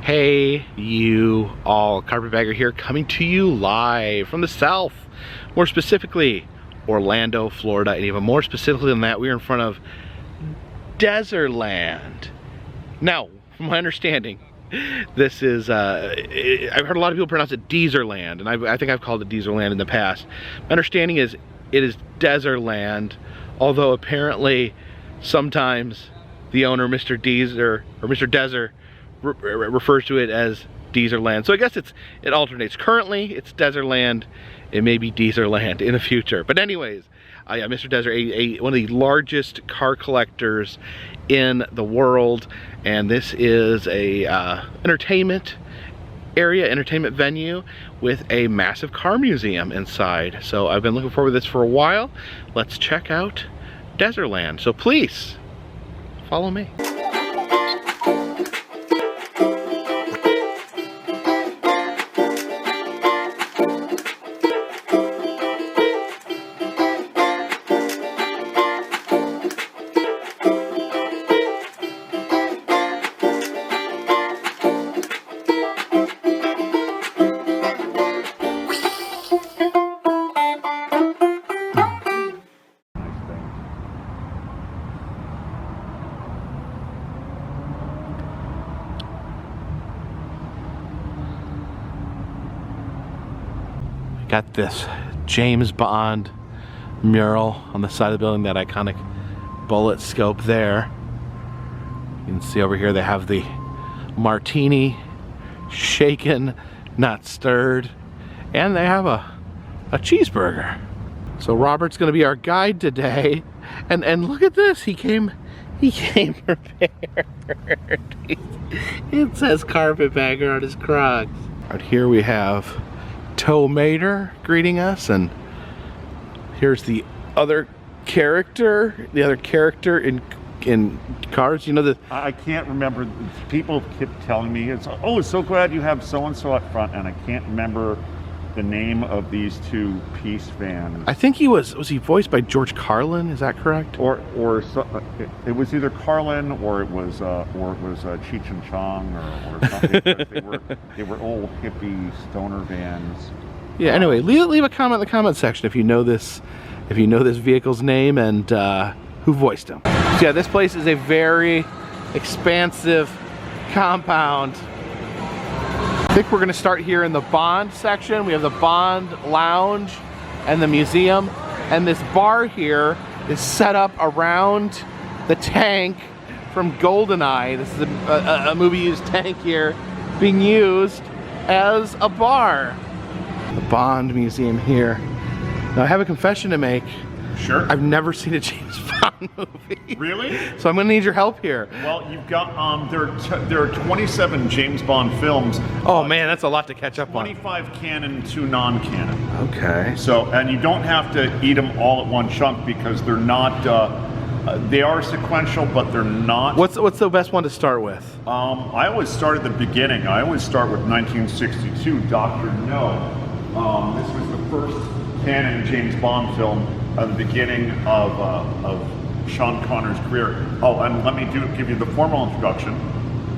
Hey you all, Carpetbagger here, coming to you live from the south, more specifically Orlando, Florida, and even more specifically than that, we are in front of Dezerland. Now, from my understanding, this is, I've heard a lot of people pronounce it Dezerland, and I think I've called it Dezerland in the past. My understanding is it is Dezerland, although apparently sometimes the owner, Mr. Dezer, or Mr. Dezer, refers to it as Dezerland. So I guess it alternates. Currently, it's Dezerland. It may be Dezerland in the future. But anyways, yeah, Mr. Dezer, one of the largest car collectors in the world, and this is a entertainment area, entertainment venue with a massive car museum inside. So I've been looking forward to this for a while. Let's check out Dezerland. So please follow me. Got this James Bond mural on the side of the building, that iconic bullet scope there. You can see over here they have the martini, shaken, not stirred, and they have a cheeseburger. So Robert's gonna be our guide today, and look at this, he came prepared. It says Carpetbagger on his Crocs. Out here we have Tow Mater greeting us, and here's the other character in Cars. You know, the I can't remember. People keep telling me it's so glad you have so and so up front, and I can't remember the name of these two Peace vans. I think he was he voiced by George Carlin? Is that correct? Or it was either Carlin or it was Cheech and Chong or something. they were old hippie stoner vans. Yeah. Anyway, leave a comment in the comment section if you know this vehicle's name and who voiced him. So yeah, this place is a very expansive compound. I think we're going to start here in the Bond section. We have the Bond Lounge and the museum, and this bar here is set up around the tank from GoldenEye. This is a movie-used tank here being used as a bar. The Bond Museum here. Now I have a confession to make. Sure. I've never seen a James Bond movie. Really? So I'm gonna need your help here. Well, you've got there are 27 James Bond films. Oh man, that's a lot to catch up on. 25 canon, 2 non-canon. Okay. So, and you don't have to eat them all at one chunk because they're not. They are sequential, but they're not. What's the best one to start with? I always start at the beginning. I always start with 1962, Dr. No. This was the first canon James Bond film. The beginning of Sean Connery's career. Oh, and let me give you the formal introduction.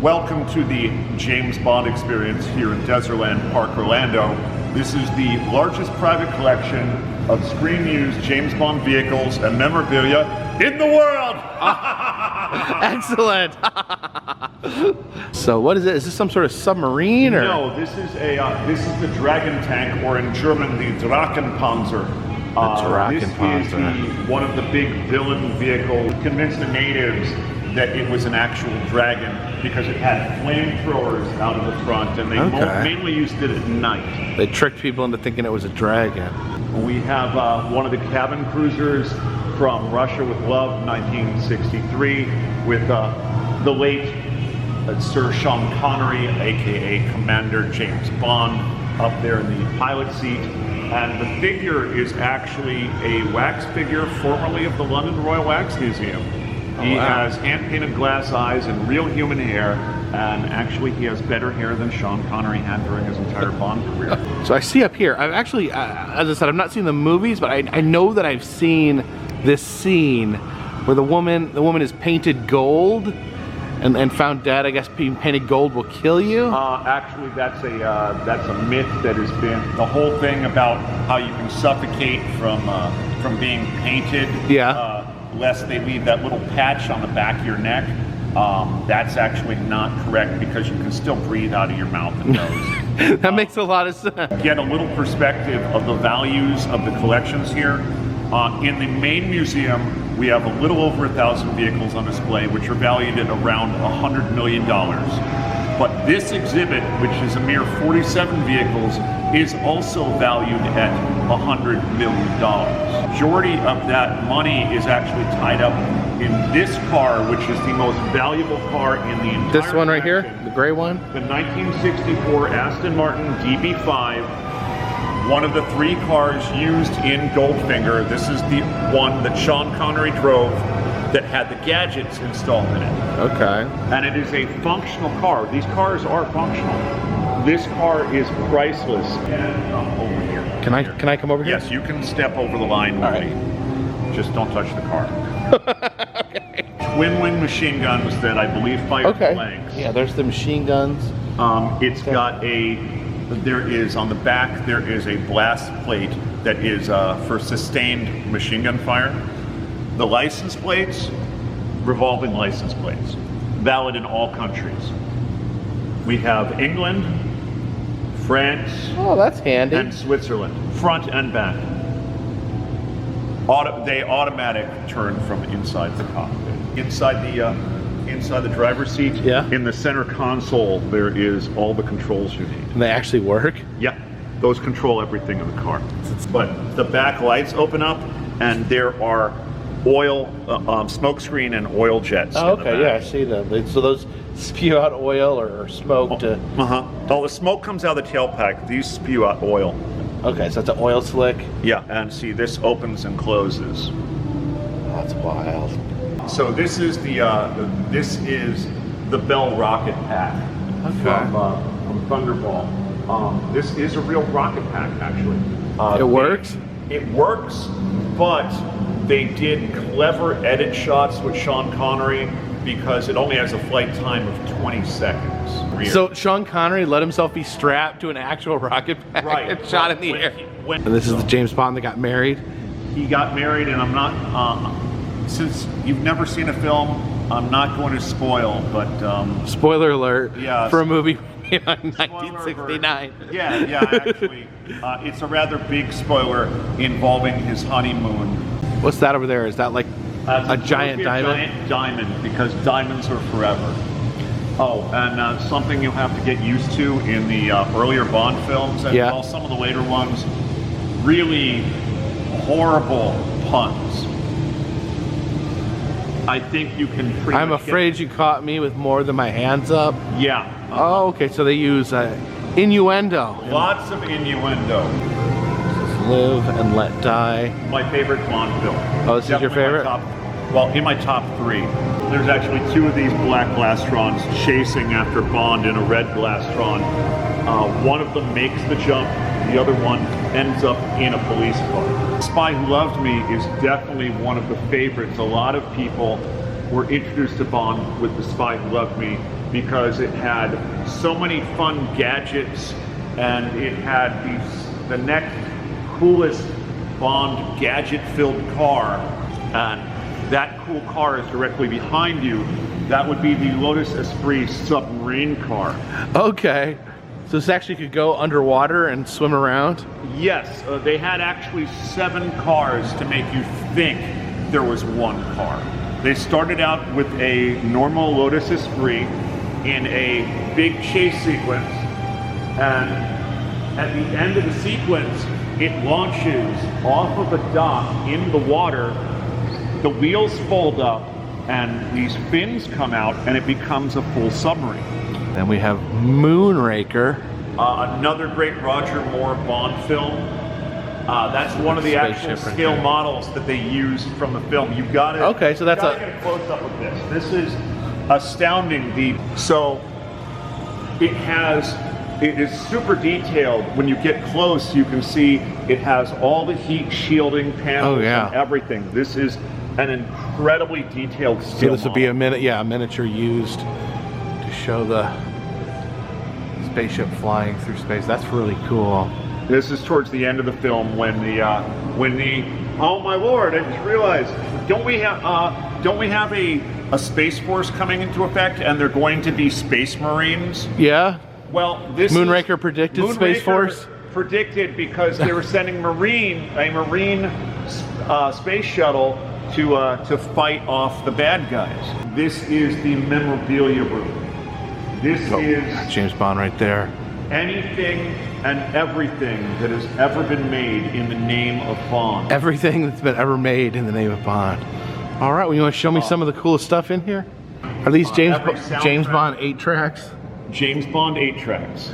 Welcome to the James Bond experience here in Dezerland Park, Orlando. This is the largest private collection of screen-used James Bond vehicles and memorabilia in the world. Excellent. So what is it? Is this some sort of submarine or? No, this is the Dragon tank, or in German, the Drachenpanzer. This is one of the big villain vehicles. Convinced the natives that it was an actual dragon because it had flamethrowers out of the front, and they mainly used it at night. They tricked people into thinking it was a dragon. We have one of the cabin cruisers from Russia with Love, 1963, with the late Sir Sean Connery, aka Commander James Bond, up there in the pilot seat. And the figure is actually a wax figure formerly of the London Royal Wax Museum. He has hand-painted glass eyes and real human hair, and actually he has better hair than Sean Connery had during his entire Bond career. So I see up here, I've actually, as I said, I've not seen the movies, but I know that I've seen this scene where the woman is painted gold And found dead, I guess being painted gold will kill you? Actually, that's a myth that has been the whole thing about how you can suffocate from being painted. Yeah. Lest they leave that little patch on the back of your neck. That's actually not correct because you can still breathe out of your mouth and nose. That makes a lot of sense. Get a little perspective of the values of the collections here. In the main museum, we have a little over 1,000 vehicles on display, which are valued at around $100 million. But this exhibit, which is a mere 47 vehicles, is also valued at $100 million. Majority of that money is actually tied up in this car, which is the most valuable car in the entire This one right here, collection. the gray one? The 1964 Aston Martin DB5. One of the 3 cars used in Goldfinger. This is the one that Sean Connery drove that had the gadgets installed in it. Okay. And it is a functional car. These cars are functional. This car is priceless. And over here. Can I come over here? Yes, you can step over the line with me. Just don't touch the car. Okay. Twin wing machine guns that I believe fire blanks. Yeah, there's the machine guns. It's got there is on the back, there is a blast plate that is for sustained machine gun fire. The license plates, revolving license plates, valid in all countries. We have England, France, Oh, that's handy. and Switzerland, front and back. They automatic turn from inside the cockpit. Inside the driver's seat, Yeah. in the center console, there is all the controls you need. And they actually work? Yeah, those control everything in the car. But the back lights open up, and there are oil, smoke screen and oil jets. Oh, in the okay, yeah, I back. see them. So those spew out oil or smoke to... Oh, the smoke comes out of the tailpipe. These spew out oil. Okay, so it's an oil slick. Yeah, and see, this opens and closes. That's wild. So this is the Bell rocket pack from Thunderball. This is a real rocket pack, actually. It works? It works, but they did clever edit shots with Sean Connery because it only has a flight time of 20 seconds. So Sean Connery let himself be strapped to an actual rocket pack and shot in the air. And this is the James Bond that got married? He got married, and I'm not, since you've never seen a film, I'm not going to spoil, but... Spoiler alert, yeah, for a movie in 1969. Yeah, actually, it's a rather big spoiler involving his honeymoon. What's that over there? Is that like a giant diamond? Giant diamond, because diamonds are forever. Oh, and something you'll have to get used to in the earlier Bond films, and well, some of the later ones, really horrible puns. I think you can pretty I'm much afraid you caught me with more than my hands up. Yeah. Oh, okay, so they use innuendo. Lots of innuendo. Live and Let Die. My favorite Bond film. Oh, this is your favorite? Well, in my top 3. There's actually 2 of these black Glastrons chasing after Bond in a red Glastron. One of them makes the jump, the other one ends up in a police car. Spy Who Loved Me is definitely one of the favorites. A lot of people were introduced to Bond with The Spy Who Loved Me because it had so many fun gadgets, and it had the next coolest Bond gadget-filled car, and that cool car is directly behind you. That would be the Lotus Esprit submarine car. Okay. So this actually could go underwater and swim around? Yes, they had actually 7 cars to make you think there was one car. They started out with a normal Lotus Esprit in a big chase sequence, and at the end of the sequence, it launches off of a dock in the water. The wheels fold up, and these fins come out, and it becomes a full submarine. Then we have Moonraker. Another great Roger Moore Bond film. That's one of the actual scale models that they used from the film. You've got to get a close up of this. This is astounding. So it is super detailed. When you get close, you can see it has all the heat shielding panels and everything. This is an incredibly detailed So steel this would be a model. miniature used to show the spaceship flying through space. That's really cool. This is towards the end of the film when the oh my lord, I just realized, don't we have a Space Force coming into effect, and they're going to be Space Marines? Yeah. Well, this Moonraker predicted Space Force. Predicted because they were sending a marine space shuttle to fight off the bad guys. This is the memorabilia room. This is James Bond right there. anything and everything that has ever been made in the name of Bond. Everything that's been ever made in the name of Bond. All right, well, you want to show me some of the coolest stuff in here? Are these James Bond 8 tracks? James Bond 8 tracks.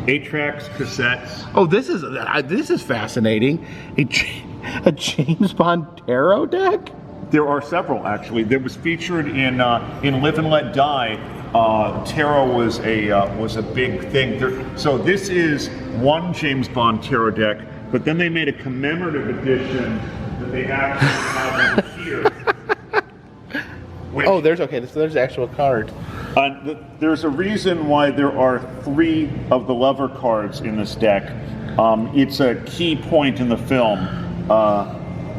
8 tracks, cassettes. Oh, this is fascinating. A James Bond tarot deck? There are several actually. There was featured in Live and Let Die. Tarot was a big thing. So this is one James Bond tarot deck, but then they made a commemorative edition that they actually have over here. Oh, there's actual cards. There's a reason why there are 3 of the lover cards in this deck. It's a key point in the film.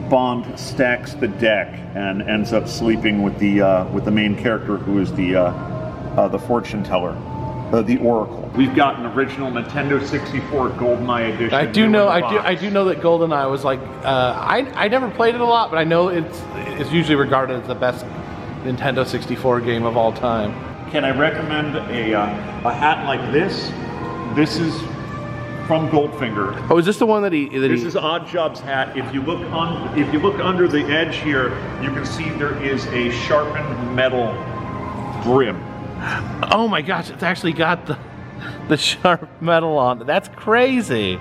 Bond stacks the deck and ends up sleeping with the main character, who is the fortune teller, the Oracle. We've got an original Nintendo 64 GoldenEye edition. I do know that GoldenEye was like I never played it a lot, but I know it's usually regarded as the best Nintendo 64 game of all time. Can I recommend a hat like this? This is from Goldfinger. Oh, is this the one that This is Odd Job's hat. If you look under the edge here, you can see there is a sharpened metal brim. Oh my gosh, it's actually got the sharp metal on it. That's crazy.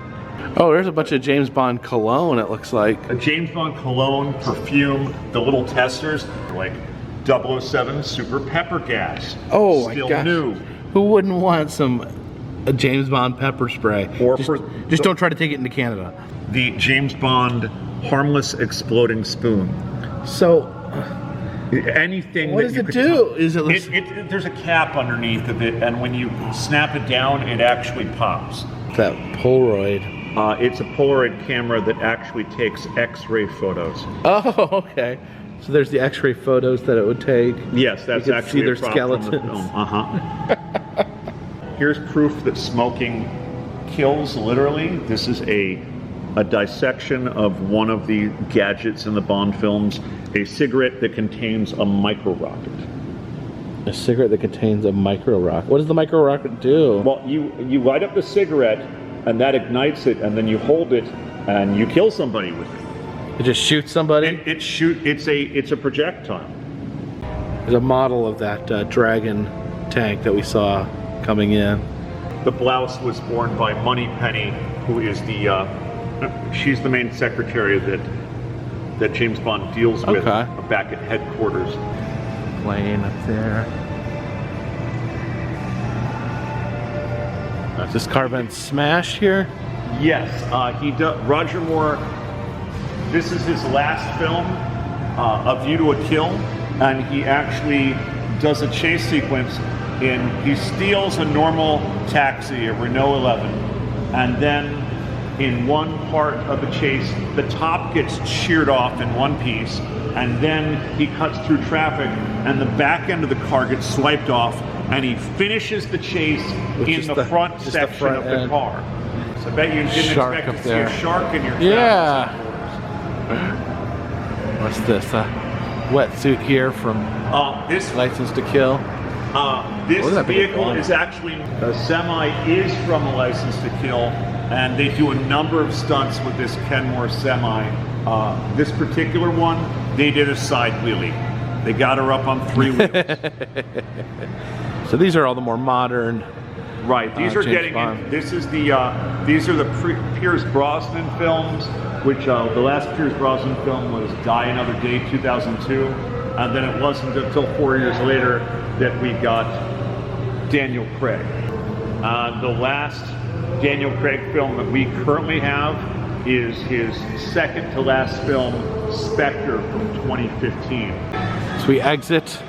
Oh, there's a bunch of James Bond cologne, it looks like. A James Bond cologne, perfume, the little testers, like 007 Super Pepper Gas. Oh my Still gosh. new. Who wouldn't want a James Bond pepper spray? Or just don't try to take it into Canada. The James Bond harmless exploding spoon. So, anything. what does it do? There's a cap underneath of it, and when you snap it down, it actually pops. That Polaroid. It's a Polaroid camera that actually takes X-ray photos. Oh, okay. So there's the X-ray photos that it would take. Yes, that's You can actually see their a prop from the skeletons. film. Here's proof that smoking kills, literally. This is a dissection of one of the gadgets in the Bond films, a cigarette that contains a micro rocket. A cigarette that contains a micro rocket. What does the micro rocket do? Well, you light up the cigarette, and that ignites it, and then you hold it, and you kill somebody with it. It just shoots somebody? It's a projectile. There's a model of that Dragon tank that we saw coming in. The blouse was worn by Moneypenny, who is she's the main secretary that James Bond deals with back at headquarters. Plane up there. Is this car been smashed here? Yes, Roger Moore. This is his last film, A View to a Kill, and he actually does a chase sequence. He steals a normal taxi, a Renault 11, and then in one part of the chase, the top gets sheared off in one piece, and then he cuts through traffic, and the back end of the car gets swiped off, and he finishes the chase in the front section of the car. So I bet you didn't expect to see a shark in your travels. Yeah. What's this? Wetsuit here from this License to Kill. This vehicle is actually a semi is from a License to Kill, and they do a number of stunts with this Kenmore semi. This particular one, they did a side wheelie. They got her up on 3 wheels. So these are all the more modern. Right. These are getting in. This is these are the Pierce Brosnan films, which the last Pierce Brosnan film was Die Another Day, 2002, and then it wasn't until 4 years later that we got Daniel Craig. The last Daniel Craig film that we currently have is his second to last film, Spectre from 2015. So we exit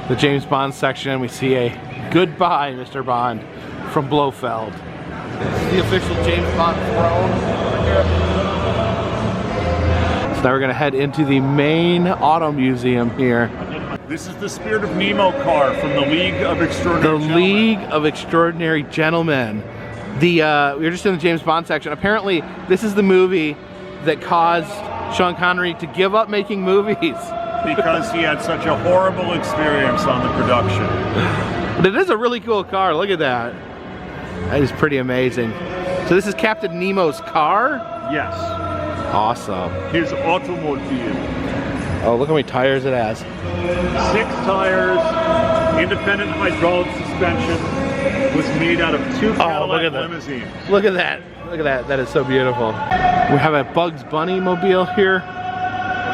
the James Bond section. We see a "Goodbye, Mr. Bond" from Blofeld. This is the official James Bond throne over here. So now we're gonna head into the main auto museum here. This is the Spirit of Nemo car from the League of Extraordinary Gentlemen. League of Extraordinary Gentlemen. We were just in the James Bond section. Apparently, this is the movie that caused Sean Connery to give up making movies. Because he had such a horrible experience on the production. But it is a really cool car. Look at that. That is pretty amazing. So this is Captain Nemo's car? Yes. Awesome. His automobile. Oh, look how many tires it has. 6 tires, independent hydraulic suspension, was made out of 2 Cadillac limousines. Look at that. Look at that. That is so beautiful. We have a Bugs Bunny mobile here.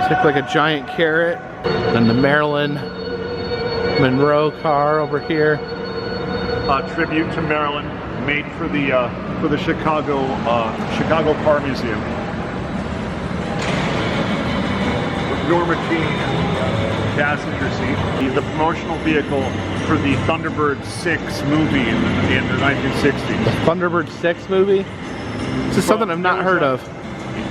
It's like a giant carrot. Then the Marilyn Monroe car over here. A tribute to Marilyn, made for the Chicago Car Museum. Norma Jean passenger seat. The promotional vehicle for the Thunderbird 6 movie in the 1960s. The Thunderbird 6 movie? This is something I've not heard of.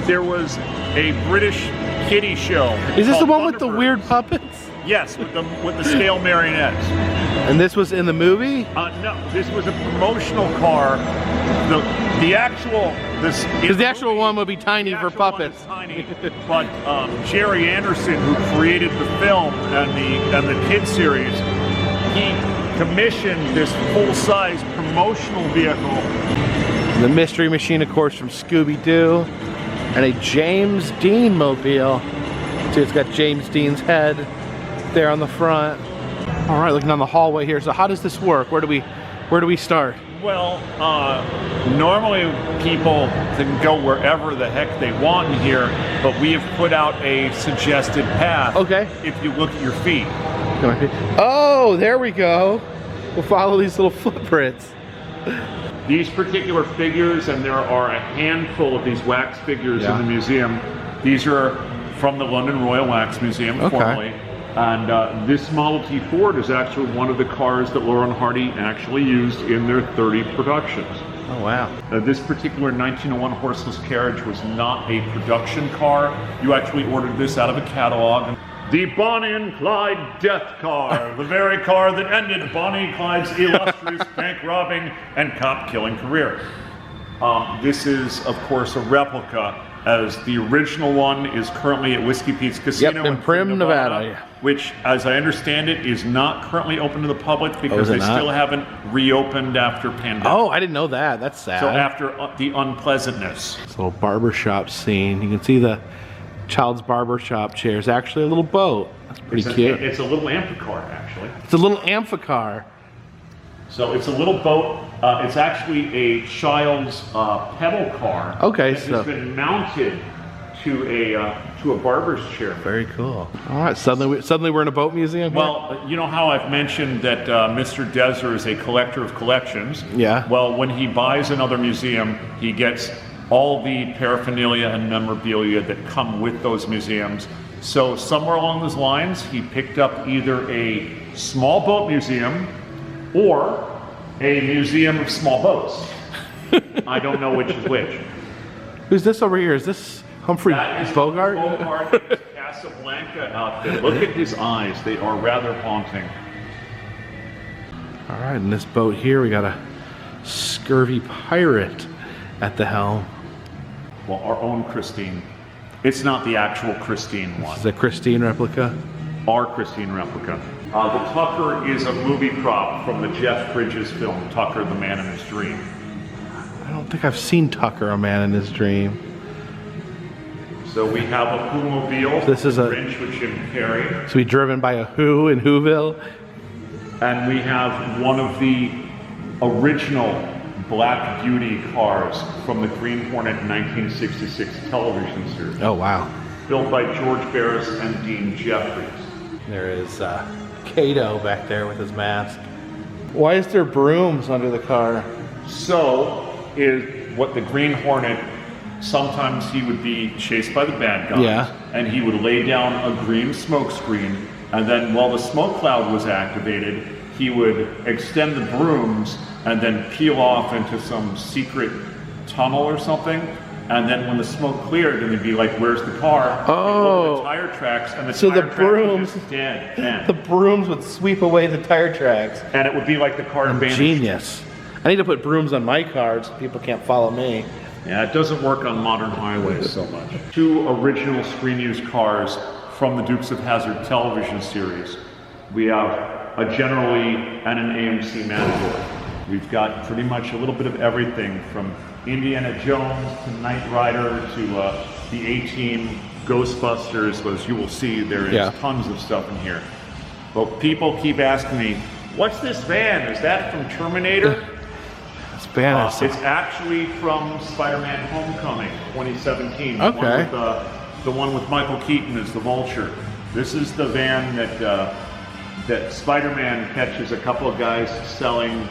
There was a British kiddie show. Is this the one with the weird puppets? Yes, with the scale marionettes. And this was in the movie? No, this was a promotional car. The actual because the actual one would be tiny for puppets. Tiny, but Jerry Anderson, who created the film and the kid series, he commissioned this full-size promotional vehicle. The Mystery Machine, of course, from Scooby-Doo, and a James Dean mobile. See, it's got James Dean's head there on the front. All right, looking down the hallway here. So how does this work? Where do we start? Well, normally people can go wherever the heck they want in here, but we have put out a suggested path. Okay. If you look at your feet. Oh, there we go. We'll follow these little footprints. These particular figures, and there are a handful of these wax figures in the museum. These are from the London Royal Wax Museum, formerly. And this Model T Ford is actually one of the cars that Laurel and Hardy actually used in their 30 productions. Oh, wow. This particular 1901 horseless carriage was not a production car. You actually ordered this out of a catalog. The Bonnie and Clyde death car, the very car that ended Bonnie and Clyde's illustrious bank robbing and cop killing career. This is, of course, a replica, as the original one is currently at Whiskey Pete's Casino in Primm, Nevada, which, as I understand it, is not currently open to the public because they still haven't reopened after pandemic. Oh, I didn't know that. That's sad. So after the unpleasantness. This little barbershop scene. You can see the child's barbershop chair is actually a little boat. That's pretty cute. It's a little amphicar, actually. It's a little amphicar. So it's a little boat. It's actually a child's pedal car. Okay, that has been mounted to a barber's chair. Very cool. All right, suddenly we're in a boat museum. Well, you know how I've mentioned that Mr. Dezer is a collector of collections. Yeah. Well, when he buys another museum, he gets all the paraphernalia and memorabilia that come with those museums. So somewhere along those lines, he picked up either a small boat museum or a museum of small boats. I don't know which is which. Who's this over here? Is this Humphrey Bogart? Bogart's Casablanca outfit. Look at his eyes. They are rather haunting. All right, in this boat here, we got a scurvy pirate at the helm. Well, our own Christine. It's not the actual Christine one. This is a Christine replica? Our Christine replica. The Tucker is a movie prop from the Jeff Bridges film, Tucker, the Man in His Dream. I don't think I've seen Tucker, a Man in His Dream. So we have a Who-mobile, this is a Grinch with Jim Carrey. So we driven by a Who in Whoville. And we have one of the original Black Beauty cars from the Green Hornet 1966 television series. Oh, wow. Built by George Barris and Dean Jeffries. There is Kato back there with his mask. Why is there brooms under the car? So is what the Green Hornet sometimes he would be chased by the bad guys, and he would lay down a green smoke screen, and then while the smoke cloud was activated, he would extend the brooms and then peel off into some secret tunnel or something. And then when the smoke cleared, and they'd be like, "Where's the car?" Oh, the tire tracks, and the so tire the brooms, was dead. The brooms would sweep away the tire tracks, and it would be like the car vanished. Genius. I need to put brooms on my cars so people can't follow me. Yeah, it doesn't work on modern highways so much. 2 original screen-used cars from the Dukes of Hazzard television series. We have a General Lee and an AMC Matador. We've got pretty much a little bit of everything from Indiana Jones to Knight Rider to the A-Team, Ghostbusters. As you will see, there is tons of stuff in here. But people keep asking me, "What's this van? Is that from Terminator?" This van is it's actually from Spider-Man Homecoming 2017. Okay. The one with Michael Keaton as the Vulture. This is the van that Spider-Man catches a couple of guys selling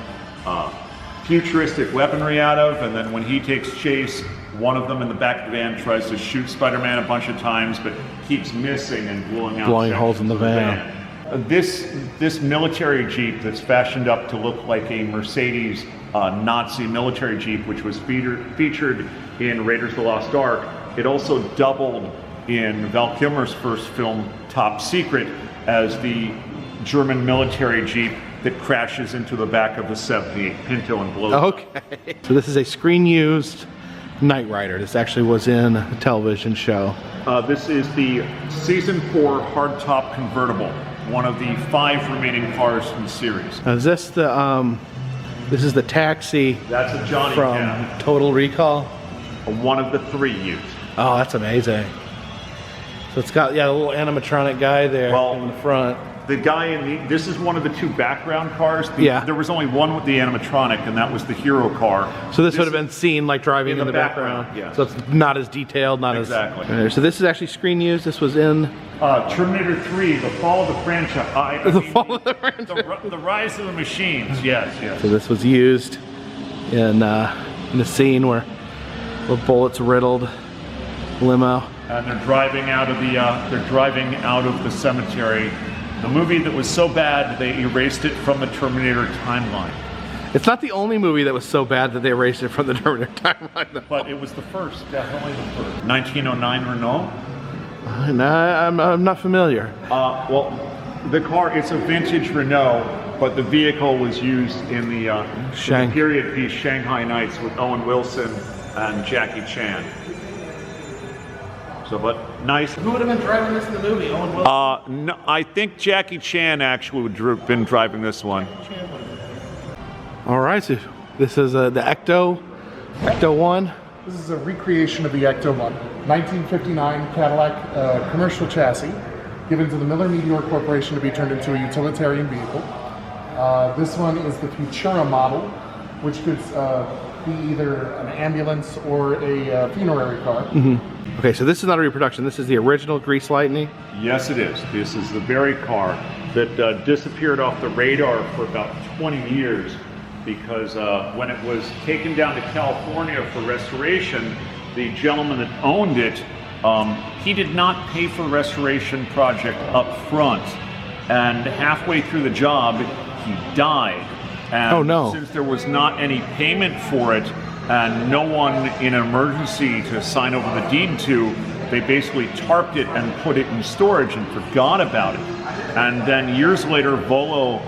futuristic weaponry out of, and then when he takes chase, one of them in the back of the van tries to shoot Spider-Man a bunch of times, but keeps missing and blowing holes in the van. This military Jeep that's fashioned up to look like a Mercedes Nazi military Jeep, which was featured in Raiders of the Lost Ark, it also doubled in Val Kilmer's first film, Top Secret, as the German military Jeep that crashes into the back of the 78 Pinto and blows up. Okay. So this is a screen-used Knight Rider. This actually was in a television show. This is the Season 4 hardtop convertible, one of the 5 remaining cars from the series. Now, is this the this is the taxi? That's a Johnny from cab. Total Recall. One of the 3 used. Oh, that's amazing. So it's got a little animatronic guy there in the front. The guy in this is one of the 2 background cars. There was only one with the animatronic, and that was the hero car. So this would have been seen like driving in the background. Yeah. So it's not as detailed, not as... So this is actually screen used. This was in... Terminator 3, The Fall of the Franchise. The Rise of the Machines, yes. So this was used in the scene where the bullets riddled limo. And they're driving out of the cemetery. The movie that was so bad they erased it from the Terminator timeline. It's not the only movie that was so bad that they erased it from the Terminator timeline, though. But it was the first, definitely the first. 1909 Renault? I'm not familiar. Well, the car, it's a vintage Renault, but the vehicle was used in the period piece Shanghai Nights with Owen Wilson and Jackie Chan. So, but nice. Who would have been driving this in the movie? Owen Wilson? No, I think Jackie Chan actually would have been driving this one. All right, so this is the Ecto 1. This is a recreation of the Ecto 1, 1959 Cadillac commercial chassis, given to the Miller Meteor Corporation to be turned into a utilitarian vehicle. This one is the Futura model, which could be either an ambulance or a funerary car. Okay, so this is not a reproduction. This is the original Grease Lightning? Yes, it is. This is the very car that disappeared off the radar for about 20 years because when it was taken down to California for restoration, the gentleman that owned it, he did not pay for the restoration project up front. And halfway through the job, he died. And oh no. Since there was not any payment for it, and no one in an emergency to sign over the deed to, they basically tarped it and put it in storage and forgot about it. And then years later, the Volo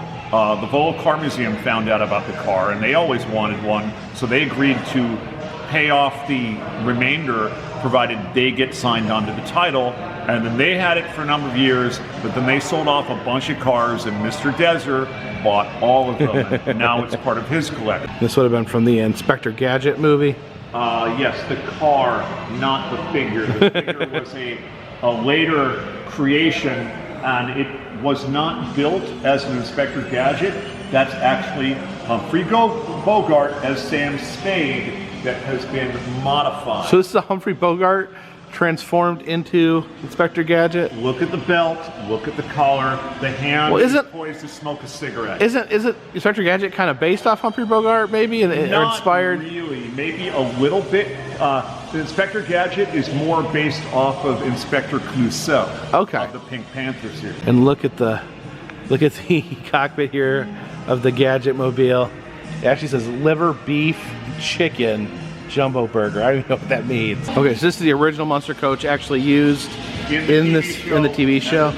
Car Museum found out about the car, and they always wanted one, so they agreed to pay off the remainder, provided they get signed onto the title. And then they had it for a number of years, but then they sold off a bunch of cars, and Mr. Dezer bought all of them, and now it's part of his collection. This would have been from the Inspector Gadget movie? Yes, the car, not the figure. The figure was a later creation, and it was not built as an Inspector Gadget. That's actually Humphrey Bogart as Sam Spade that has been modified. So this is a Humphrey Bogart transformed into Inspector Gadget. Look at the belt, look at the collar, the hand Well, is poised to smoke a cigarette. Isn't Inspector Gadget kind of based off Humphrey Bogart, maybe, or inspired? Not really, maybe a little bit. The Inspector Gadget is more based off of Inspector Clouseau of the Pink Panther series. And look at the cockpit here of the Gadget Mobile. It actually says liver beef chicken jumbo burger. I don't even know what that means. Okay, so this is the original Monster coach actually used in the TV show.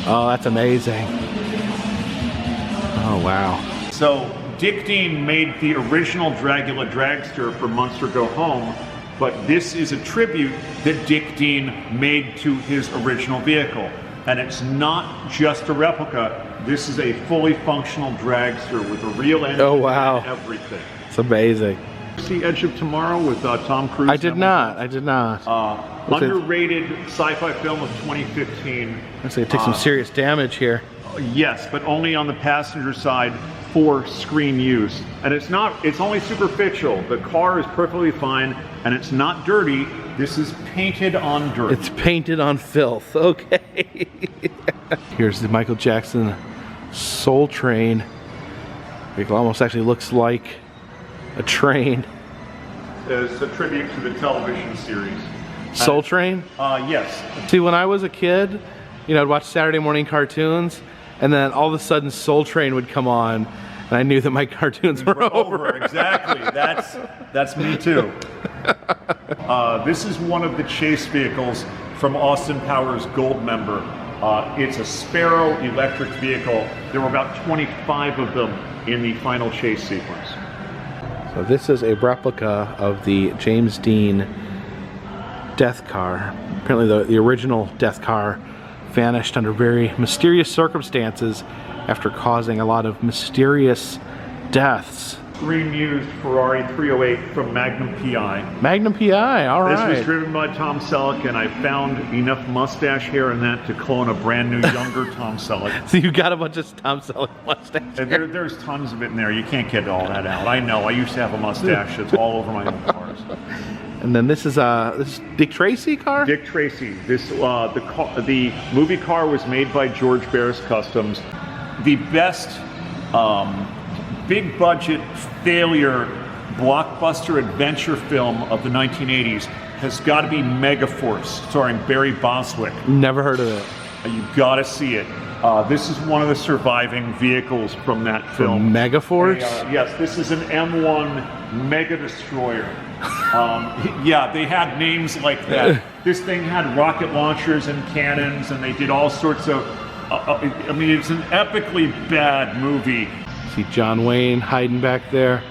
Oh, that's amazing. Oh, wow. So Dick Dean made the original Dragula dragster for Monster Go Home, but this is a tribute that Dick Dean made to his original vehicle. And it's not just a replica. This is a fully functional dragster with a real engine and everything. It's amazing. See Edge of Tomorrow with Tom Cruise? I did not. Underrated sci-fi film of 2015. Looks like it took some serious damage here. Yes, but only on the passenger side for screen use. And it's only superficial. The car is perfectly fine and it's not dirty. This is painted on dirt. It's painted on filth. Okay. Here's the Michael Jackson Soul Train. It almost actually looks like a train. It's a tribute to the television series. Soul Train? Yes. See, when I was a kid, you know, I'd watch Saturday morning cartoons, and then all of a sudden Soul Train would come on, and I knew that my cartoons were over. Exactly. That's me too. This is one of the chase vehicles from Austin Powers Goldmember. It's a Sparrow electric vehicle. There were about 25 of them in the final chase sequence. So this is a replica of the James Dean death car. Apparently the original death car vanished under very mysterious circumstances after causing a lot of mysterious deaths. Screen used Ferrari 308 from Magnum PI. Magnum PI, all right. This was driven by Tom Selleck, and I found enough mustache hair in that to clone a brand new, younger Tom Selleck. So you got a bunch of Tom Selleck mustache hair. There's tons of it in there. You can't get all that out. I know. I used to have a mustache that's all over my own cars. And then this is Dick Tracy car? Dick Tracy. The movie car was made by George Barris Customs. The best big budget failure blockbuster adventure film of the 1980s has got to be Megaforce, starring Barry Bostwick. Never heard of it. You got to see it. This is one of the surviving vehicles from that film. Megaforce? Yes, this is an M1 Mega Destroyer. Yeah, they had names like that. This thing had rocket launchers and cannons, and they did all sorts of. I mean, it's an epically bad movie. See John Wayne hiding back there.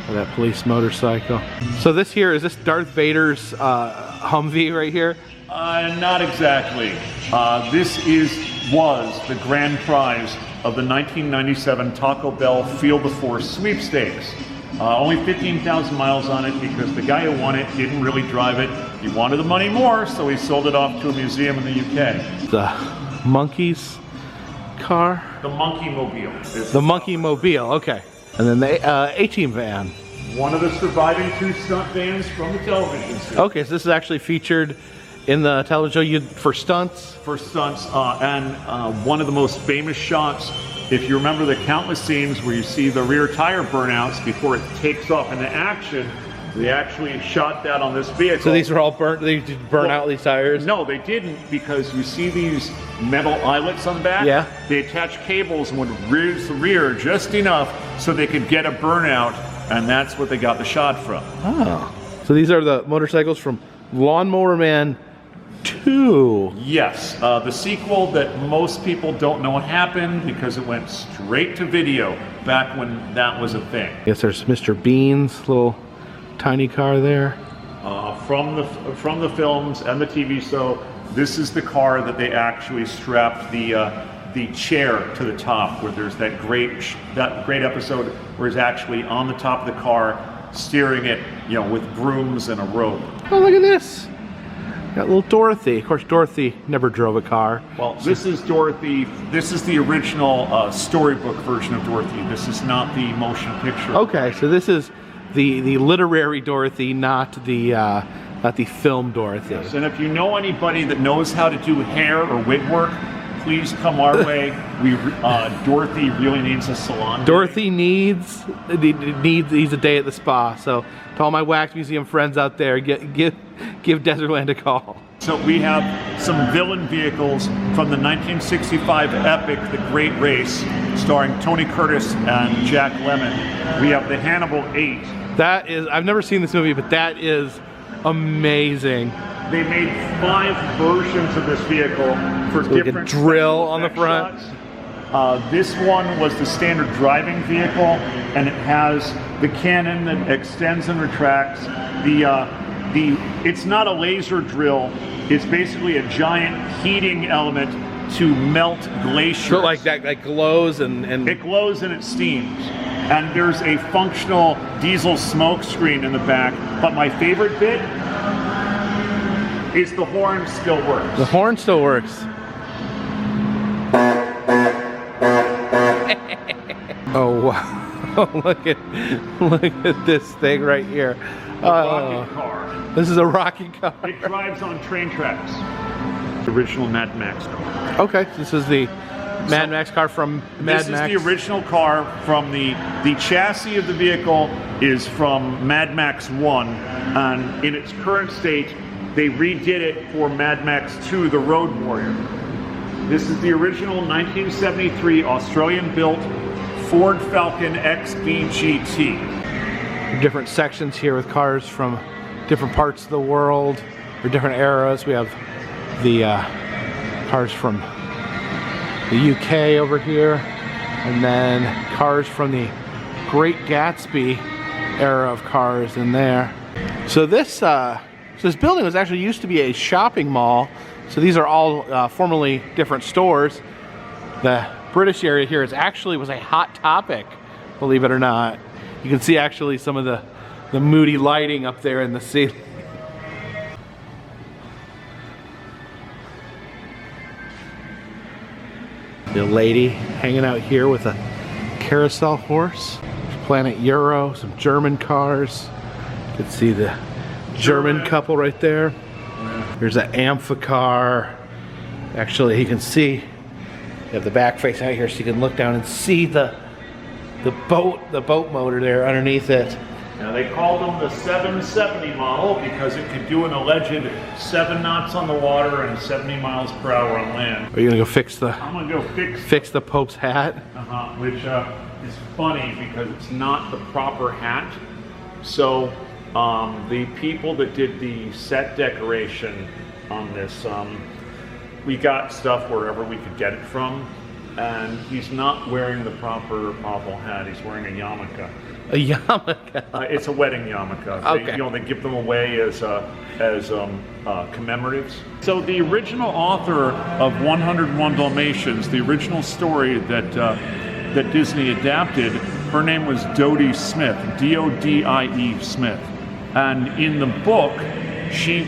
Or that police motorcycle. So this here, is this Darth Vader's Humvee right here? Not exactly. This was the grand prize of the 1997 Taco Bell Feel the Force sweepstakes. Only 15,000 miles on it because the guy who won it didn't really drive it. He wanted the money more, so he sold it off to a museum in the UK. The Monkeys car? The Monkey Mobile. The Monkey Mobile, okay. And then the A-Team van. One of the surviving two stunt vans from the television series. Okay, so this is actually featured in the television show for stunts? For stunts, and one of the most famous shots, if you remember the countless scenes where you see the rear tire burnouts before it takes off into action, they actually shot that on this vehicle. So these were all burnt, they did burn out these tires? No, they didn't, because you see these metal eyelets on the back? Yeah. They attach cables and would raise the rear just enough so they could get a burnout, and that's what they got the shot from. Oh. So these are the motorcycles from Lawnmower Man 2. Yes, the sequel that most people don't know what happened because it went straight to video back when that was a thing. Yes, there's Mr. Bean's little tiny car there. From the films and the TV show, this is the car that they actually strapped the chair to the top, where there's that great episode where he's actually on the top of the car steering it, you know, with brooms and a rope. Oh, look at this. Got little Dorothy. Of course, Dorothy never drove a car. Well, this is Dorothy. This is the original storybook version of Dorothy. This is not the motion picture. Okay, so this is the literary Dorothy, not the not the film Dorothy. Yes, and if you know anybody that knows how to do hair or wig work, please come our way. Dorothy really needs a salon. Dorothy needs a day at the spa. So to all my wax museum friends out there, give Dezerland a call. So we have some villain vehicles from the 1965 epic, The Great Race, starring Tony Curtis and Jack Lemmon. We have the Hannibal 8. That is, I've never seen this movie, but that is amazing. They made 5 versions of this vehicle for different like a drill on the front. Shots. This one was the standard driving vehicle, and it has the cannon that extends and retracts. It's not a laser drill. It's basically a giant heating element to melt glaciers. So like that, like glows and it glows and it steams. And there's a functional diesel smoke screen in the back. But my favorite bit is the horn still works. The horn still works. Oh wow! Oh, look at this thing right here. Rocket car. This is a rocket car. It drives on train tracks. The original Mad Max car. Okay, this is the Mad Max car from Mad Max. This is the original car from the chassis of the vehicle is from Mad Max 1, and in its current state, they redid it for Mad Max 2, The Road Warrior. This is the original 1973 Australian-built Ford Falcon XB GT. Different sections here with cars from different parts of the world or different eras. We have the cars from the UK over here, and then cars from the Great Gatsby era of cars in there. So this building was actually used to be a shopping mall. So these are all formerly different stores. The British area here was a hot topic, believe it or not. You can see actually some of the moody lighting up there in the ceiling. The lady hanging out here with a carousel horse. Planet Euro, some German cars. You can see the German couple right there. There's an Amphicar. Actually, you can see, you have the back face out here so you can look down and see the boat motor there underneath it. Now they called them the 770 model because it could do an alleged 7 knots on the water and 70 miles per hour on land. Are you gonna go fix the? I'm gonna go fix the Pope's hat. Which is funny because it's not the proper hat. So the people that did the set decoration on this, we got stuff wherever we could get it from. And he's not wearing the proper hat. He's wearing a yarmulke. A yarmulke? It's a wedding yarmulke. Okay. They give them away as commemoratives. So the original author of 101 Dalmatians, the original story that Disney adapted, her name was Dodie Smith, D-O-D-I-E Smith. And in the book, she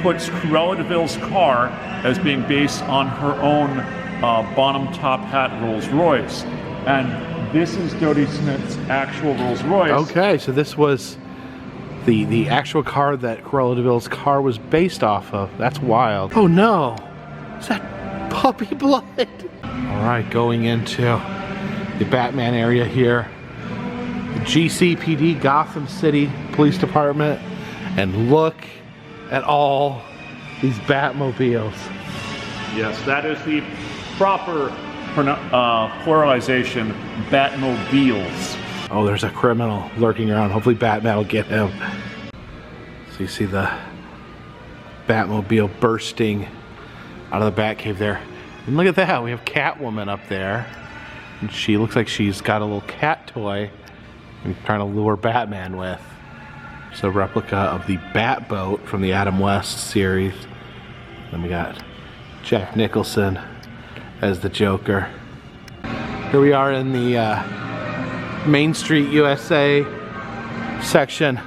puts Cruella de Vil's car as being based on her own bottom top hat Rolls Royce, and this is Dodie Smith's actual Rolls Royce. Okay, so this was the actual car that Cruella de Vil's car was based off of. That's wild. Oh no, is that puppy blood? All right, going into the Batman area here, the GCPD, Gotham City Police Department, and look at all these Batmobiles. Yes, that is the proper pluralization, Batmobiles. Oh, there's a criminal lurking around. Hopefully Batman will get him. So you see the Batmobile bursting out of the Batcave there. And look at that, we have Catwoman up there. And she looks like she's got a little cat toy and trying to lure Batman with. It's a replica of the Batboat from the Adam West series. Then we got Jack Nicholson as the Joker. Here we are in the Main Street USA section.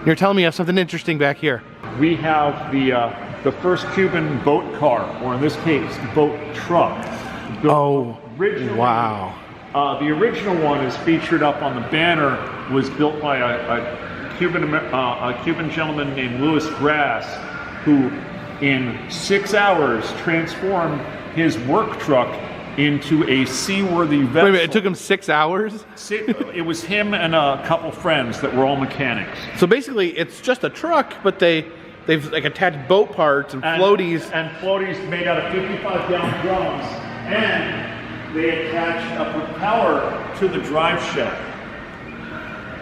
You're telling me you have something interesting back here. We have the first Cuban boat car, or in this case, boat truck. Oh, wow. The original one is featured up on the banner, was built by a Cuban gentleman named Louis Grass, who in 6 hours transformed his work truck into a seaworthy vessel. Wait a minute, it took him 6 hours? It was him and a couple friends that were all mechanics. So basically, it's just a truck, but they've like attached boat parts and floaties. And floaties made out of 55-gallon drums, and they attached a propeller to the drive shaft.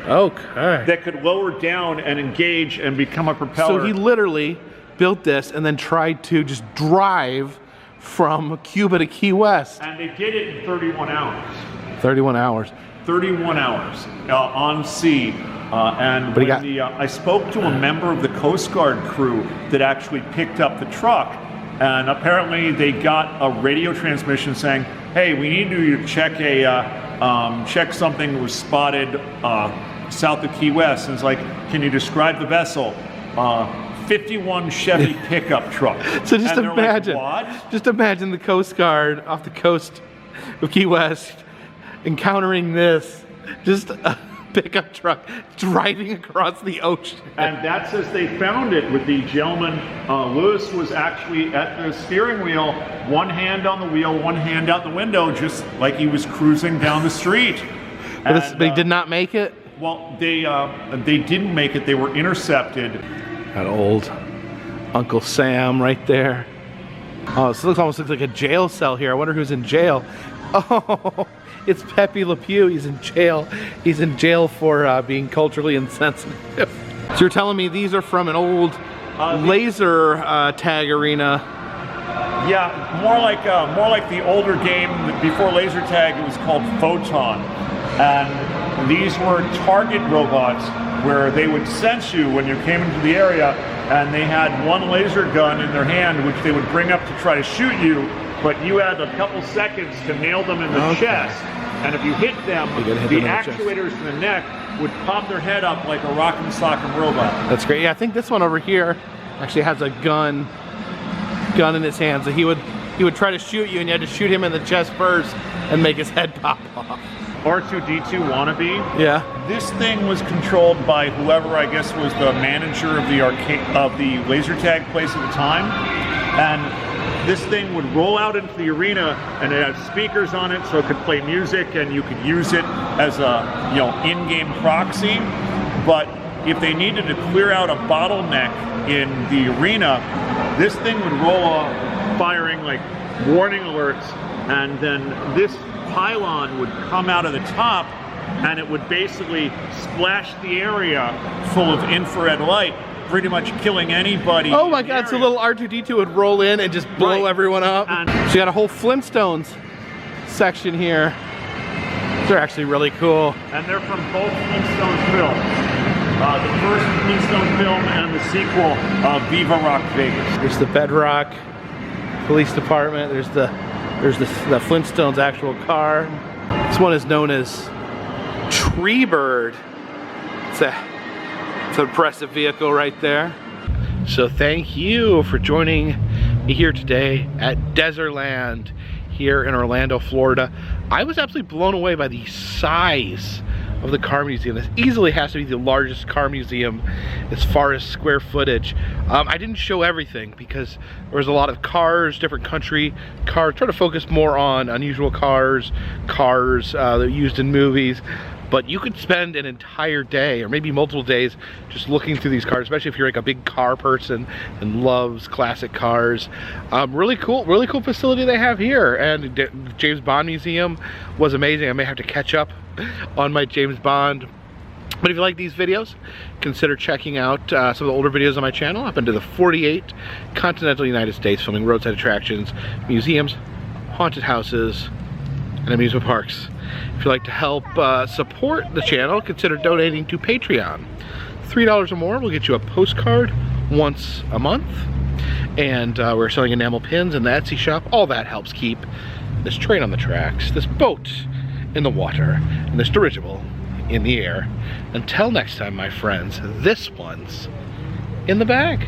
Okay. That could lower down and engage and become a propeller. So he literally built this and then tried to just drive from Cuba to Key West. And they did it in 31 hours. 31 hours. 31 hours on sea. I spoke to a member of the Coast Guard crew that actually picked up the truck, and apparently they got a radio transmission saying, "Hey, we need you to check check something that was spotted south of Key West." And it's like, "Can you describe the vessel?" 51 Chevy pickup truck. So just imagine, like, what? Just imagine the Coast Guard off the coast of Key West encountering this, just a pickup truck driving across the ocean. And that's as they found it with the gentleman. Lewis was actually at the steering wheel, one hand on the wheel, one hand out the window, just like he was cruising down the street. But he did not make it? Well, they didn't make it. They were intercepted. That old Uncle Sam right there. Oh, this almost looks like a jail cell here. I wonder who's in jail. Oh, it's Pepe Le Pew. He's in jail. He's in jail for being culturally insensitive. So you're telling me these are from an old laser tag arena? Yeah, more like the older game before laser tag. It was called Photon, and these were target robots where they would sense you when you came into the area, and they had one laser gun in their hand which they would bring up to try to shoot you, but you had a couple seconds to nail them in the chest, and if you hit them, the actuators in the neck would pop their head up like a rock'em sock'em robot. That's great. Yeah, I think this one over here actually has a gun in his hand, so he would try to shoot you and you had to shoot him in the chest first and make his head pop off. R2-D2 wannabe. Yeah. This thing was controlled by whoever I guess was the manager of the laser tag place at the time, and this thing would roll out into the arena, and it had speakers on it, so it could play music, and you could use it as a in-game proxy. But if they needed to clear out a bottleneck in the arena, this thing would roll off, firing like warning alerts, and then this pylon would come out of the top, and it would basically splash the area full of infrared light, pretty much killing anybody. Oh my God, so little R2-D2 would roll in and just blow everyone up. And so you got a whole Flintstones section here. They're actually really cool. And they're from both Flintstones films. The first Flintstone film and the sequel, Viva Rock Vegas. There's the Bedrock Police Department. There's the Flintstones actual car. This one is known as Tree Bird. It's an impressive vehicle right there. So thank you for joining me here today at Dezerland here in Orlando, Florida. I was absolutely blown away by the size of the car museum. This easily has to be the largest car museum as far as square footage. I didn't show everything because there was a lot of cars, different country cars. Try to focus more on unusual cars that are used in movies. But you could spend an entire day or maybe multiple days just looking through these cars, especially if you're like a big car person and loves classic cars. Really cool facility they have here. And the James Bond Museum was amazing. I may have to catch up on my James Bond. But if you like these videos, consider checking out some of the older videos on my channel. I've been to the 48 continental United States filming roadside attractions, museums, haunted houses, and amusement parks. If you'd like to help support the channel, consider donating to Patreon. $3 or more will get you a postcard once a month. And we're selling enamel pins in the Etsy shop. All that helps keep this train on the tracks, this boat in the water, and this dirigible in the air. Until next time, my friends, this one's in the bag.